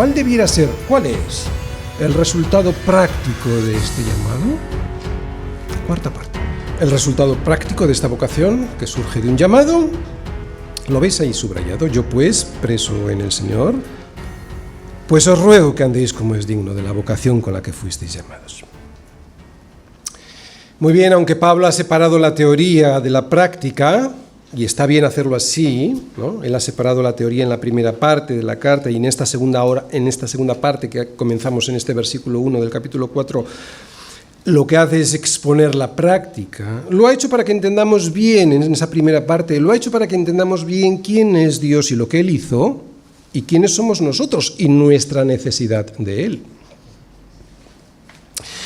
¿cuál debiera ser, cuál es el resultado práctico de este llamado? Cuarta parte. El resultado práctico de esta vocación, que surge de un llamado, lo veis ahí subrayado. Yo pues, preso en el Señor, pues os ruego que andéis como es digno de la vocación con la que fuisteis llamados. Muy bien, aunque Pablo ha separado la teoría de la práctica, y está bien hacerlo así, ¿no? Él ha separado la teoría en la primera parte de la carta y en esta segunda parte que comenzamos en este versículo 1 del capítulo 4, lo que hace es exponer la práctica. Lo ha hecho para que entendamos bien en esa primera parte, lo ha hecho para que entendamos bien quién es Dios y lo que Él hizo, y quiénes somos nosotros y nuestra necesidad de Él.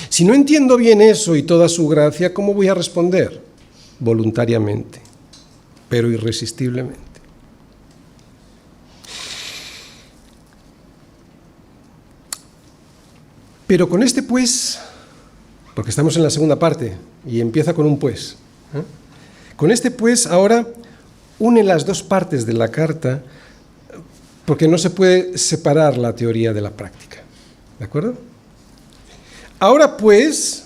Si no entiendo bien eso y toda su gracia, ¿cómo voy a responder? Voluntariamente, pero irresistiblemente. Pero con este pues, porque estamos en la segunda parte y empieza con un pues, con este pues ahora une las dos partes de la carta, porque no se puede separar la teoría de la práctica. ¿De acuerdo? Ahora pues,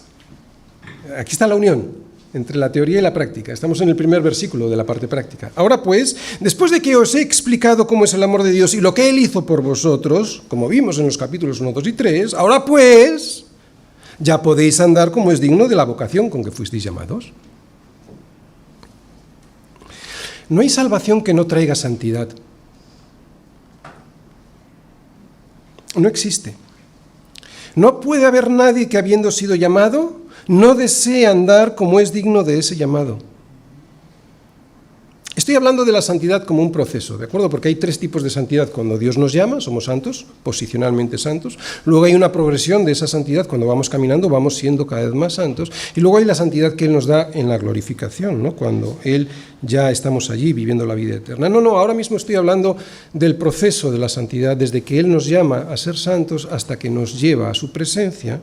aquí está la unión entre la teoría y la práctica. Estamos en el primer versículo de la parte práctica. Ahora pues, después de que os he explicado cómo es el amor de Dios y lo que Él hizo por vosotros, como vimos en los capítulos 1, 2 y 3, ahora pues, ya podéis andar como es digno de la vocación con que fuisteis llamados. No hay salvación que no traiga santidad. No existe. No puede haber nadie que, habiendo sido llamado, no desee andar como es digno de ese llamado. Estoy hablando de la santidad como un proceso, ¿de acuerdo? Porque hay tres tipos de santidad. Cuando Dios nos llama, somos santos, posicionalmente santos. Luego hay una progresión de esa santidad. Cuando vamos caminando, vamos siendo cada vez más santos. Y luego hay la santidad que Él nos da en la glorificación, ¿no? Cuando Él ya estamos allí viviendo la vida eterna. No, ahora mismo estoy hablando del proceso de la santidad, desde que Él nos llama a ser santos hasta que nos lleva a su presencia.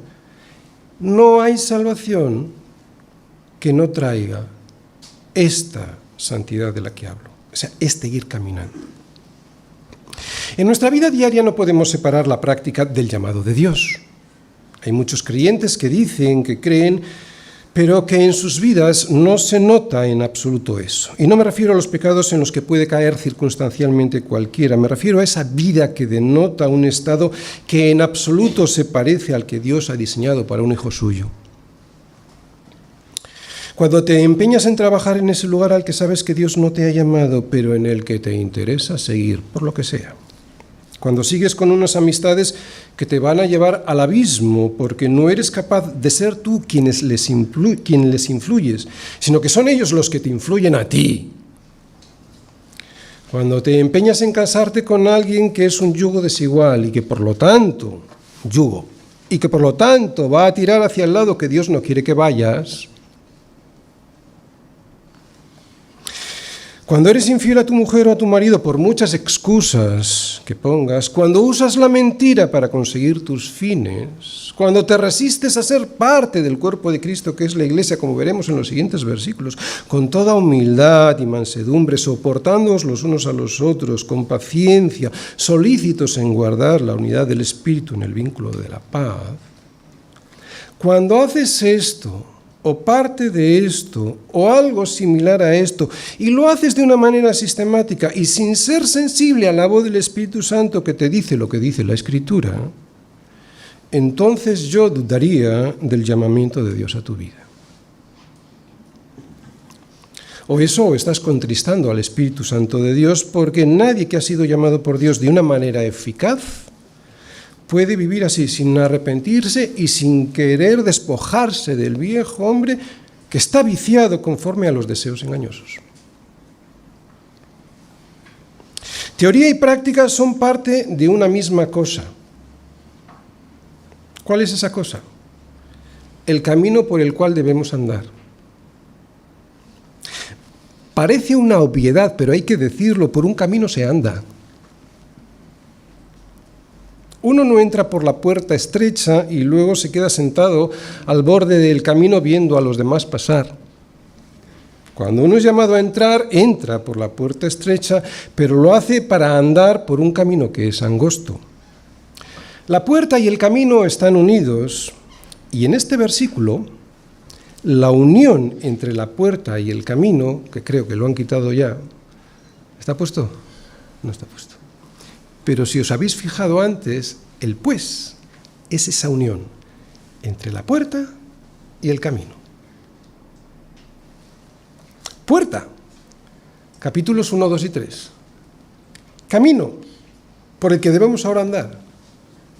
No hay salvación que no traiga esta santidad de la que hablo, o sea, ir caminando. En nuestra vida diaria no podemos separar la práctica del llamado de Dios. Hay muchos creyentes que dicen que creen, pero que en sus vidas no se nota en absoluto eso. Y no me refiero a los pecados en los que puede caer circunstancialmente cualquiera, me refiero a esa vida que denota un estado que en absoluto se parece al que Dios ha diseñado para un hijo suyo. Cuando te empeñas en trabajar en ese lugar al que sabes que Dios no te ha llamado, pero en el que te interesa seguir, por lo que sea. Cuando sigues con unas amistades que te van a llevar al abismo porque no eres capaz de ser tú quien les influyes, sino que son ellos los que te influyen a ti. Cuando te empeñas en casarte con alguien que es un yugo desigual y que por lo tanto, va a tirar hacia el lado que Dios no quiere que vayas. Cuando eres infiel a tu mujer o a tu marido por muchas excusas que pongas, cuando usas la mentira para conseguir tus fines, cuando te resistes a ser parte del cuerpo de Cristo que es la Iglesia, como veremos en los siguientes versículos, con toda humildad y mansedumbre, soportándoos los unos a los otros, con paciencia, solícitos en guardar la unidad del Espíritu en el vínculo de la paz, cuando haces esto, o parte de esto, o algo similar a esto, y lo haces de una manera sistemática y sin ser sensible a la voz del Espíritu Santo que te dice lo que dice la Escritura, entonces yo dudaría del llamamiento de Dios a tu vida. O estás contristando al Espíritu Santo de Dios, porque nadie que ha sido llamado por Dios de una manera eficaz puede vivir así, sin arrepentirse y sin querer despojarse del viejo hombre que está viciado conforme a los deseos engañosos. Teoría y práctica son parte de una misma cosa. ¿Cuál es esa cosa? El camino por el cual debemos andar. Parece una obviedad, pero hay que decirlo, por un camino se anda. Uno no entra por la puerta estrecha y luego se queda sentado al borde del camino viendo a los demás pasar. Cuando uno es llamado a entrar, entra por la puerta estrecha, pero lo hace para andar por un camino que es angosto. La puerta y el camino están unidos, y en este versículo, la unión entre la puerta y el camino, que creo que lo han quitado ya, ¿está puesto? No está puesto. Pero si os habéis fijado antes, el pues es esa unión entre la puerta y el camino. Puerta, capítulos 1, 2 y 3. Camino, por el que debemos ahora andar,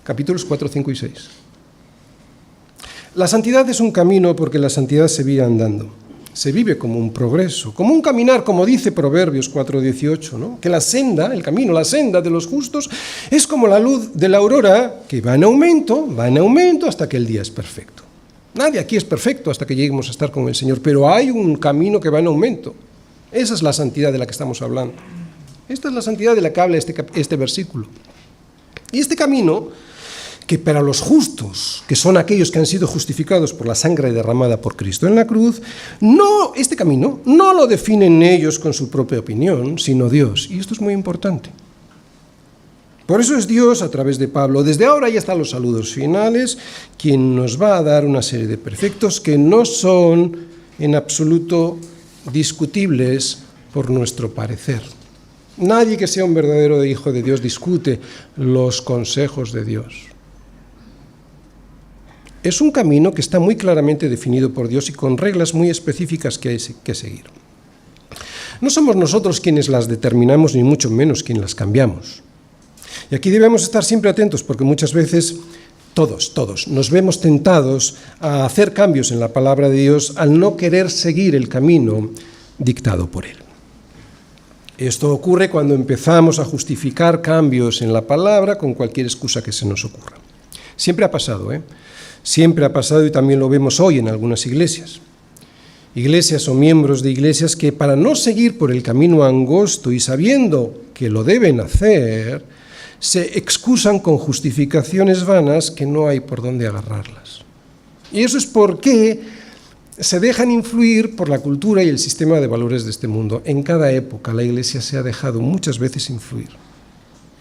capítulos 4, 5 y 6. La santidad es un camino porque la santidad se vive andando. Se vive como un progreso, como un caminar, como dice Proverbios 4:18, ¿no? Que la senda, el camino, la senda de los justos es como la luz de la aurora que va en aumento hasta que el día es perfecto. Nadie aquí es perfecto hasta que lleguemos a estar con el Señor, pero hay un camino que va en aumento. Esa es la santidad de la que estamos hablando. Esta es la santidad de la que habla este versículo. Y este camino, que para los justos, que son aquellos que han sido justificados por la sangre derramada por Cristo en la cruz, este camino no lo definen ellos con su propia opinión, sino Dios. Y esto es muy importante. Por eso es Dios, a través de Pablo, desde ahora y hasta los saludos finales, quien nos va a dar una serie de preceptos que no son en absoluto discutibles por nuestro parecer. Nadie que sea un verdadero hijo de Dios discute los consejos de Dios. Es un camino que está muy claramente definido por Dios y con reglas muy específicas que hay que seguir. No somos nosotros quienes las determinamos, ni mucho menos quienes las cambiamos. Y aquí debemos estar siempre atentos porque muchas veces todos nos vemos tentados a hacer cambios en la palabra de Dios al no querer seguir el camino dictado por Él. Esto ocurre cuando empezamos a justificar cambios en la palabra con cualquier excusa que se nos ocurra. Siempre ha pasado, Siempre ha pasado y también lo vemos hoy en algunas iglesias. Iglesias o miembros de iglesias que para no seguir por el camino angosto y sabiendo que lo deben hacer, se excusan con justificaciones vanas que no hay por dónde agarrarlas. Y eso es porque se dejan influir por la cultura y el sistema de valores de este mundo. En cada época la iglesia se ha dejado muchas veces influir.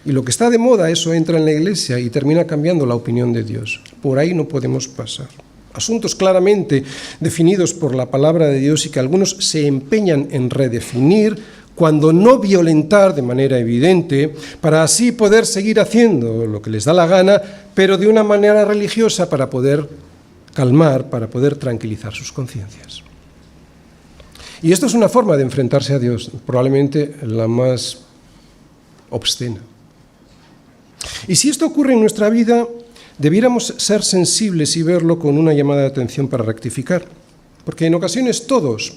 Y lo que está de moda, eso entra en la iglesia y termina cambiando la opinión de Dios. Por ahí no podemos pasar. Asuntos claramente definidos por la palabra de Dios y que algunos se empeñan en redefinir cuando no violentar de manera evidente, para así poder seguir haciendo lo que les da la gana, pero de una manera religiosa para poder calmar, para poder tranquilizar sus conciencias. Y esto es una forma de enfrentarse a Dios, probablemente la más obscena. Y si esto ocurre en nuestra vida, debiéramos ser sensibles y verlo con una llamada de atención para rectificar. Porque en ocasiones todos,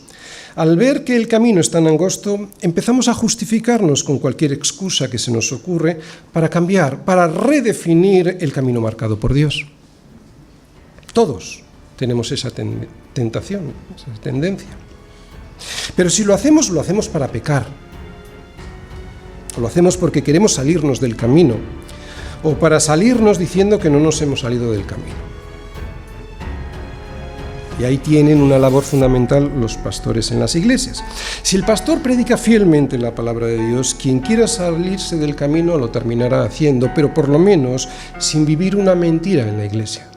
al ver que el camino es tan angosto, empezamos a justificarnos con cualquier excusa que se nos ocurre para cambiar, para redefinir el camino marcado por Dios. Todos tenemos esa tentación, esa tendencia. Pero si lo hacemos para pecar. O lo hacemos porque queremos salirnos del camino, o para salirnos diciendo que no nos hemos salido del camino. Y ahí tienen una labor fundamental los pastores en las iglesias. Si el pastor predica fielmente la palabra de Dios, quien quiera salirse del camino lo terminará haciendo, pero por lo menos sin vivir una mentira en la iglesia.